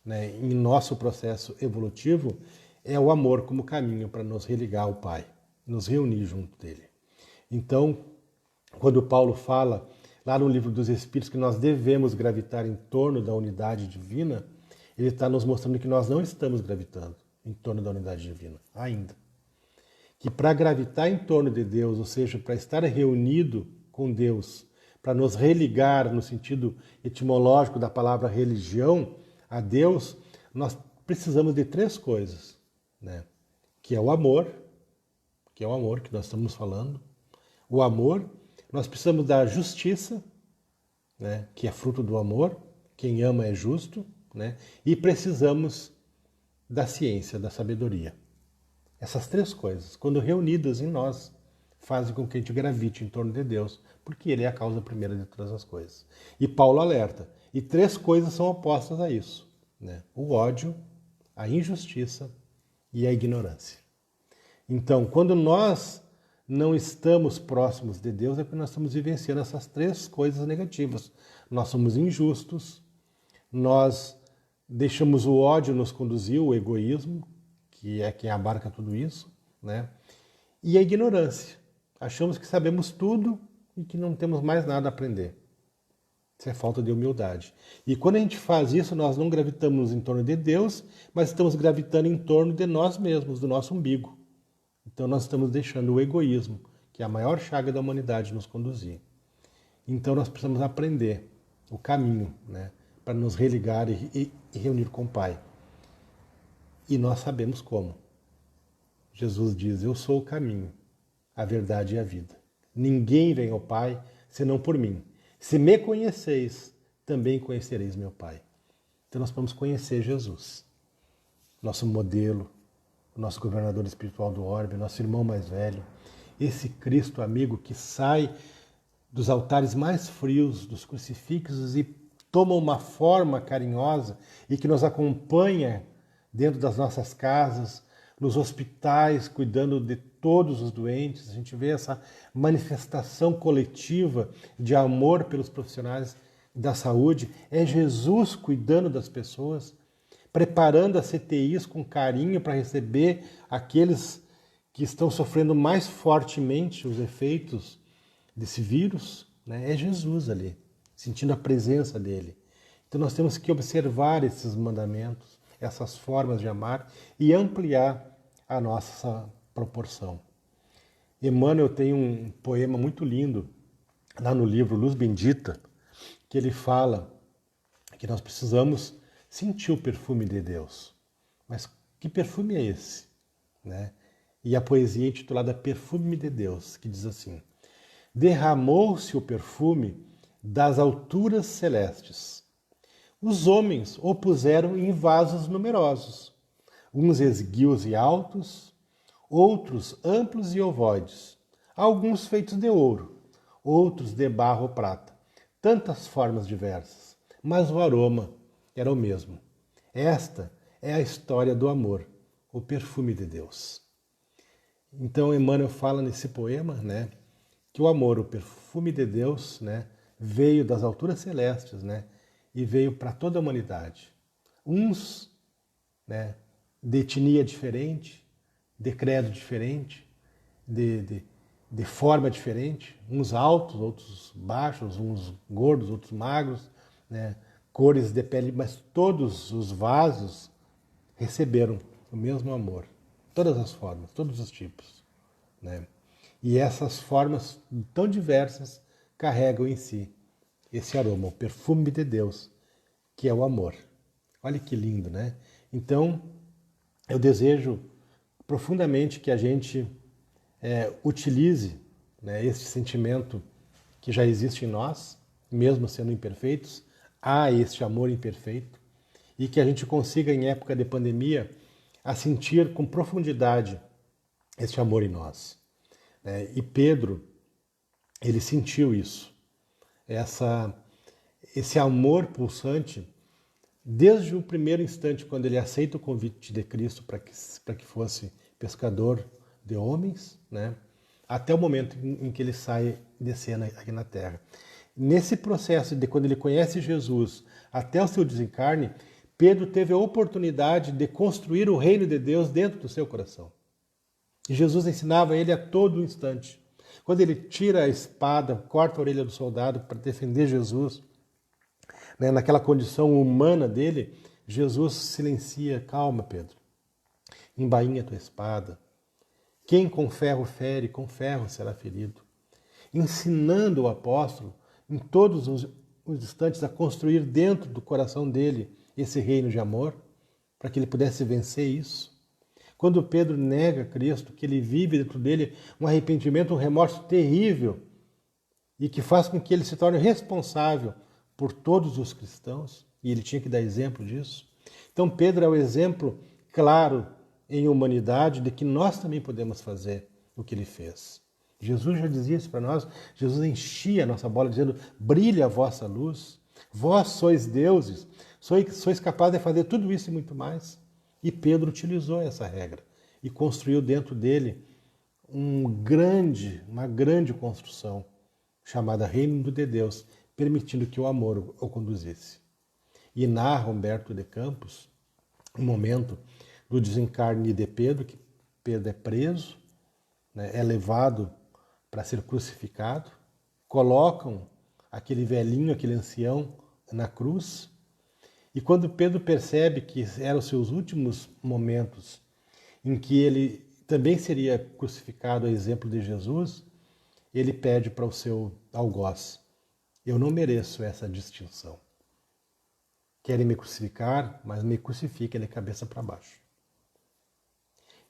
né, em nosso processo evolutivo, é o amor como caminho para nos religar ao Pai, nos reunir junto dele. Então, quando Paulo fala lá no livro dos Espíritos que nós devemos gravitar em torno da unidade divina, ele está nos mostrando que nós não estamos gravitando em torno da unidade divina ainda. Que para gravitar em torno de Deus, ou seja, para estar reunido com Deus, para nos religar no sentido etimológico da palavra religião a Deus, nós precisamos de 3 coisas, né? Que é o amor que nós estamos falando, o amor, nós precisamos da justiça, né? Que é fruto do amor, quem ama é justo, né? E precisamos da ciência, da sabedoria. Essas 3 coisas, quando reunidas em nós, fazem com que a gente gravite em torno de Deus, porque Ele é a causa primeira de todas as coisas. E Paulo alerta, e 3 coisas são opostas a isso, né? O ódio, a injustiça e a ignorância. Então, quando nós não estamos próximos de Deus, é porque nós estamos vivenciando essas 3 coisas negativas. Nós somos injustos, nós deixamos o ódio nos conduzir, o egoísmo, que é quem abarca tudo isso, né? E a ignorância. Achamos que sabemos tudo e que não temos mais nada a aprender. Isso é falta de humildade. E quando a gente faz isso, nós não gravitamos em torno de Deus, mas estamos gravitando em torno de nós mesmos, do nosso umbigo. Então nós estamos deixando o egoísmo, que é a maior chaga da humanidade, nos conduzir. Então nós precisamos aprender o caminho, né, para nos religar e reunir com o Pai. E nós sabemos como. Jesus diz, eu sou o caminho, a verdade e a vida. Ninguém vem ao Pai senão por mim. Se me conheceis, também conhecereis meu Pai. Então nós vamos conhecer Jesus, nosso modelo, o nosso governador espiritual do orbe, nosso irmão mais velho, esse Cristo amigo que sai dos altares mais frios, dos crucifixos e toma uma forma carinhosa e que nos acompanha dentro das nossas casas, nos hospitais, cuidando de todos os doentes. A gente vê essa manifestação coletiva de amor pelos profissionais da saúde. É Jesus cuidando das pessoas, preparando as CTIs com carinho para receber aqueles que estão sofrendo mais fortemente os efeitos desse vírus, né? É Jesus ali, sentindo a presença dele. Então nós temos que observar esses mandamentos, essas formas de amar e ampliar a nossa proporção. Emmanuel tem um poema muito lindo lá no livro Luz Bendita, que ele fala que nós precisamos sentir o perfume de Deus. Mas que perfume é esse? Né? E a poesia é intitulada Perfume de Deus, que diz assim: derramou-se o perfume das alturas celestes. Os homens o puseram em vasos numerosos, uns esguios e altos, outros amplos e ovoides, alguns feitos de ouro, outros de barro ou prata, tantas formas diversas, mas o aroma era o mesmo. Esta é a história do amor, o perfume de Deus. Então Emmanuel fala nesse poema, né, que o amor, o perfume de Deus, né, veio das alturas celestes, né, e veio para toda a humanidade. Uns, né, de etnia diferente, de credo diferente, de forma diferente, uns altos, outros baixos, uns gordos, outros magros, né, cores de pele, mas todos os vasos receberam o mesmo amor, todas as formas, todos os tipos, né? E essas formas tão diversas carregam em si esse aroma, o perfume de Deus, que é o amor. Olha que lindo, né? Então, eu desejo profundamente que a gente utilize, né, esse sentimento que já existe em nós, mesmo sendo imperfeitos, há este amor imperfeito, e que a gente consiga, em época de pandemia, a sentir com profundidade este amor em nós. E Pedro, ele sentiu isso, esse amor pulsante, desde o primeiro instante, quando ele aceita o convite de Cristo para que fosse pescador de homens, né, até o momento em que ele sai de cena aqui na Terra. Nesse processo de quando ele conhece Jesus até o seu desencarne, Pedro teve a oportunidade de construir o reino de Deus dentro do seu coração. E Jesus ensinava ele a todo instante. Quando ele tira a espada, corta a orelha do soldado para defender Jesus, né, naquela condição humana dele, Jesus silencia: calma, Pedro, embainha a tua espada. Quem com ferro fere, com ferro será ferido. Ensinando o apóstolo, em todos os instantes, a construir dentro do coração dele esse reino de amor, para que ele pudesse vencer isso. Quando Pedro nega Cristo, que ele vive dentro dele um arrependimento, um remorso terrível, e que faz com que ele se torne responsável por todos os cristãos, e ele tinha que dar exemplo disso. Então Pedro é o exemplo claro em humanidade de que nós também podemos fazer o que ele fez. Jesus já dizia isso para nós, Jesus enchia a nossa bola dizendo: brilha a vossa luz, vós sois deuses, sois capazes de fazer tudo isso e muito mais. E Pedro utilizou essa regra e construiu dentro dele uma grande construção chamada Reino de Deus, permitindo que o amor o conduzisse. E narra Humberto de Campos um momento do desencarne de Pedro, que Pedro é preso, né, é levado para ser crucificado, colocam aquele velhinho, aquele ancião na cruz, e quando Pedro percebe que eram os seus últimos momentos em que ele também seria crucificado a exemplo de Jesus, ele pede para o seu algoz: eu não mereço essa distinção. Querem me crucificar, mas me crucifiquem de cabeça para baixo.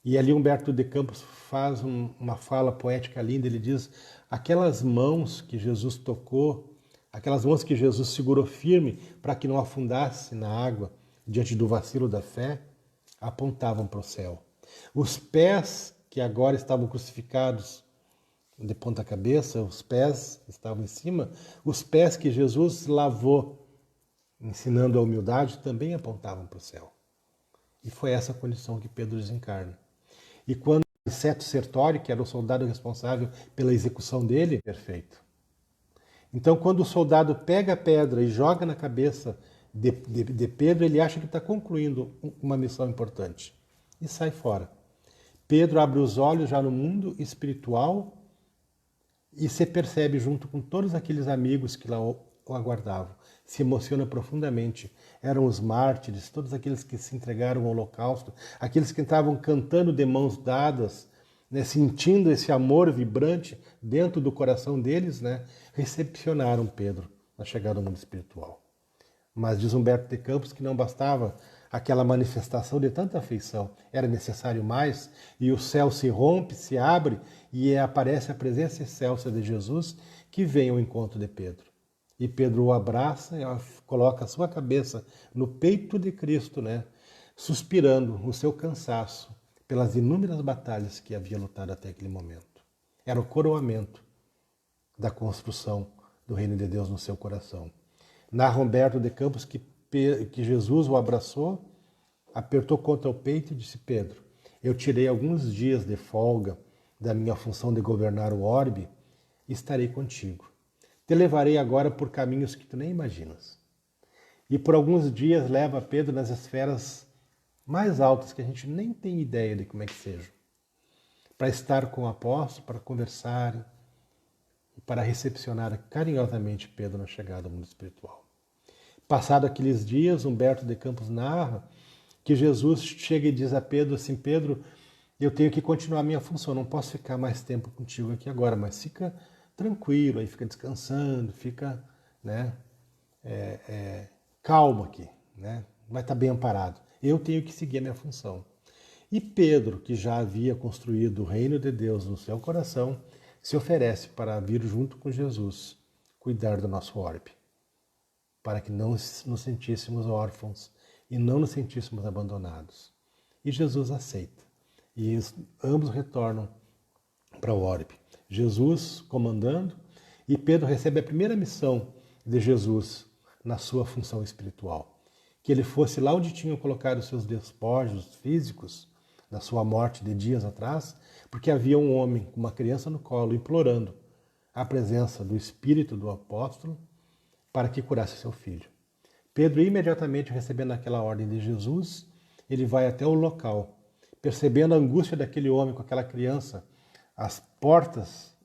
E ali Humberto de Campos faz uma fala poética linda, ele diz: aquelas mãos que Jesus tocou, aquelas mãos que Jesus segurou firme para que não afundasse na água diante do vacilo da fé, apontavam para o céu. Os pés que agora estavam crucificados de ponta cabeça, os pés estavam em cima, os pés que Jesus lavou, ensinando a humildade, também apontavam para o céu. E foi essa a condição que Pedro desencarna. E quando Seto Sertório, que era o soldado responsável pela execução dele, perfeito. Então, quando o soldado pega a pedra e joga na cabeça de Pedro, ele acha que está concluindo uma missão importante e sai fora. Pedro abre os olhos já no mundo espiritual e se percebe junto com todos aqueles amigos que lá o aguardavam. Se emociona profundamente. Eram os mártires, todos aqueles que se entregaram ao holocausto, aqueles que estavam cantando de mãos dadas, né, sentindo esse amor vibrante dentro do coração deles, né, recepcionaram Pedro na chegada ao mundo espiritual. Mas diz Humberto de Campos que não bastava aquela manifestação de tanta afeição, era necessário mais, e o céu se rompe, se abre, e aparece a presença excelsa de Jesus, que vem ao encontro de Pedro. E Pedro o abraça, coloca a sua cabeça no peito de Cristo, né, suspirando o seu cansaço pelas inúmeras batalhas que havia lutado até aquele momento. Era o coroamento da construção do reino de Deus no seu coração. Narra Humberto de Campos que Jesus o abraçou, apertou contra o peito e disse: Pedro, eu tirei alguns dias de folga da minha função de governar o orbe e estarei contigo. Te levarei agora por caminhos que tu nem imaginas. E por alguns dias leva Pedro nas esferas mais altas, que a gente nem tem ideia de como é que sejam, para estar com o apóstolo, para conversarem e para recepcionar carinhosamente Pedro na chegada ao mundo espiritual. Passado aqueles dias, Humberto de Campos narra que Jesus chega e diz a Pedro assim: Pedro, eu tenho que continuar a minha função, não posso ficar mais tempo contigo aqui agora, mas fica tranquilo, aí fica descansando, fica, né, calmo aqui, né, vai estar bem amparado. Eu tenho que seguir a minha função. E Pedro, que já havia construído o reino de Deus no seu coração, se oferece para vir junto com Jesus, cuidar do nosso orbe, para que não nos sentíssemos órfãos e não nos sentíssemos abandonados. E Jesus aceita. E ambos retornam para o orbe. Jesus comandando, e Pedro recebe a primeira missão de Jesus na sua função espiritual. Que ele fosse lá onde tinham colocado os seus despojos físicos, na sua morte de dias atrás, porque havia um homem com uma criança no colo implorando a presença do Espírito do apóstolo para que curasse seu filho. Pedro, imediatamente recebendo aquela ordem de Jesus, ele vai até o local, percebendo a angústia daquele homem com aquela criança, às portas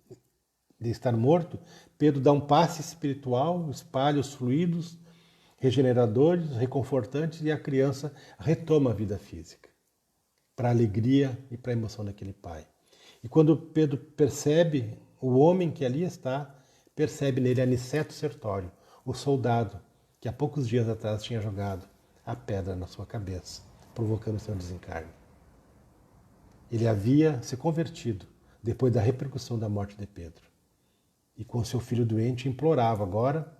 de estar morto. Pedro dá um passe espiritual, espalha os fluidos regeneradores, reconfortantes, e a criança retoma a vida física, para a alegria e para a emoção daquele pai. E quando Pedro percebe o homem que ali está, percebe nele Aniceto Sertório, o soldado que há poucos dias atrás tinha jogado a pedra na sua cabeça, provocando seu desencarne. Ele havia se convertido depois da repercussão da morte de Pedro. E com seu filho doente implorava agora,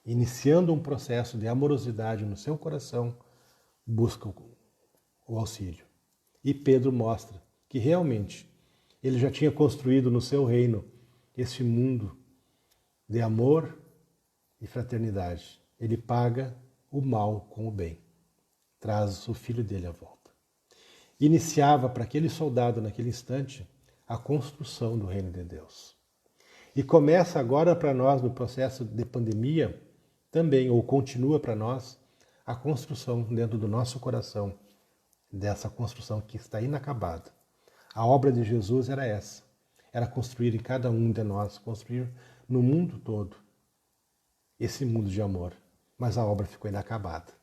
iniciando um processo de amorosidade no seu coração, busca o auxílio. E Pedro mostra que realmente ele já tinha construído no seu reino este mundo de amor e fraternidade. Ele paga o mal com o bem, traz o filho dele à volta. Iniciava para aquele soldado naquele instante a construção do reino de Deus. E começa agora para nós no processo de pandemia também, ou continua para nós, a construção dentro do nosso coração, dessa construção que está inacabada. A obra de Jesus era essa, era construir em cada um de nós, construir no mundo todo esse mundo de amor. Mas a obra ficou inacabada.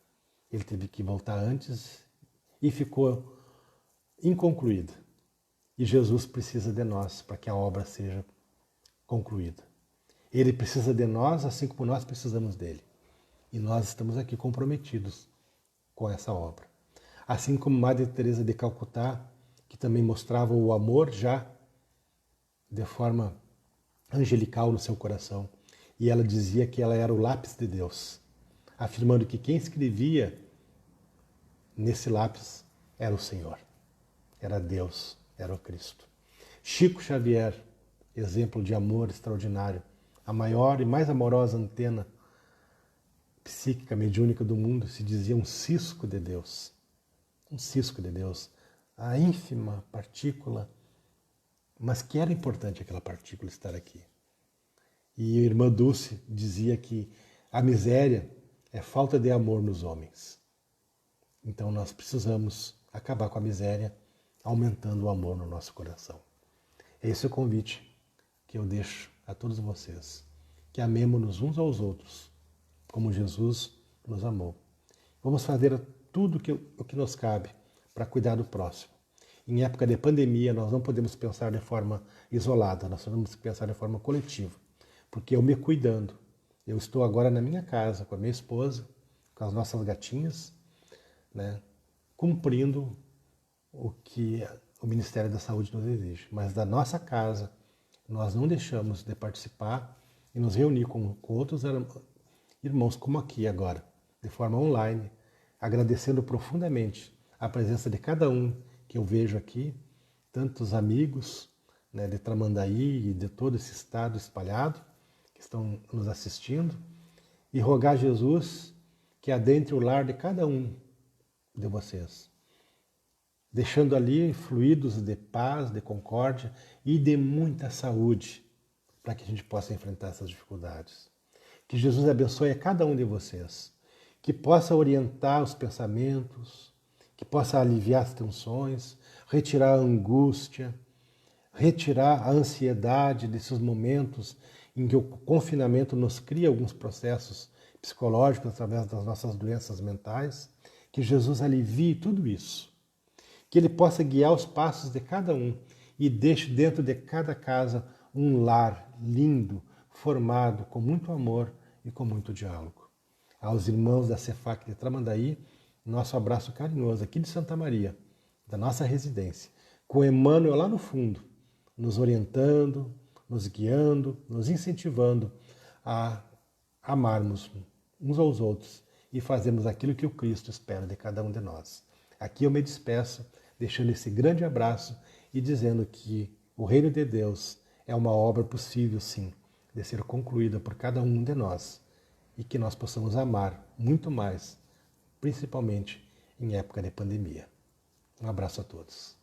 Ele teve que voltar antes e ficou inconcluída. E Jesus precisa de nós para que a obra seja concluída. Ele precisa de nós, assim como nós precisamos dele. E nós estamos aqui comprometidos com essa obra. Assim como Madre Teresa de Calcutá, que também mostrava o amor já de forma angelical no seu coração. E ela dizia que ela era o lápis de Deus, afirmando que quem escrevia nesse lápis era o Senhor, era Deus, era o Cristo. Chico Xavier, exemplo de amor extraordinário, a maior e mais amorosa antena psíquica mediúnica do mundo, se dizia um cisco de Deus. Um cisco de Deus, a ínfima partícula, mas que era importante aquela partícula estar aqui. E a irmã Dulce dizia que a miséria é falta de amor nos homens. Então nós precisamos acabar com a miséria, aumentando o amor no nosso coração. Esse é o convite que eu deixo a todos vocês, que amemos-nos uns aos outros, como Jesus nos amou. Vamos fazer tudo o que nos cabe para cuidar do próximo. Em época de pandemia, nós não podemos pensar de forma isolada, nós temos que pensar de forma coletiva. Porque eu me cuidando, eu estou agora na minha casa, com a minha esposa, com as nossas gatinhas, né, cumprindo o que o Ministério da Saúde nos exige. Mas da nossa casa, nós não deixamos de participar e nos reunir com outros irmãos, como aqui agora, de forma online, agradecendo profundamente a presença de cada um que eu vejo aqui, tantos amigos, né, de Tramandaí e de todo esse estado espalhado, que estão nos assistindo, e rogar a Jesus que adentre o lar de cada um de vocês, deixando ali fluidos de paz, de concórdia e de muita saúde, para que a gente possa enfrentar essas dificuldades. Que Jesus abençoe a cada um de vocês, que possa orientar os pensamentos, que possa aliviar as tensões, retirar a angústia, retirar a ansiedade desses momentos em que o confinamento nos cria alguns processos psicológicos através das nossas doenças mentais. Que Jesus alivie tudo isso, que Ele possa guiar os passos de cada um e deixe dentro de cada casa um lar lindo, formado com muito amor e com muito diálogo. Aos irmãos da Cefac de Tramandaí, nosso abraço carinhoso aqui de Santa Maria, da nossa residência, com Emmanuel lá no fundo, nos orientando, nos guiando, nos incentivando a amarmos uns aos outros e fazermos aquilo que o Cristo espera de cada um de nós. Aqui eu me despeço, deixando esse grande abraço e dizendo que o Reino de Deus é uma obra possível, sim, de ser concluída por cada um de nós e que nós possamos amar muito mais, principalmente em época de pandemia. Um abraço a todos.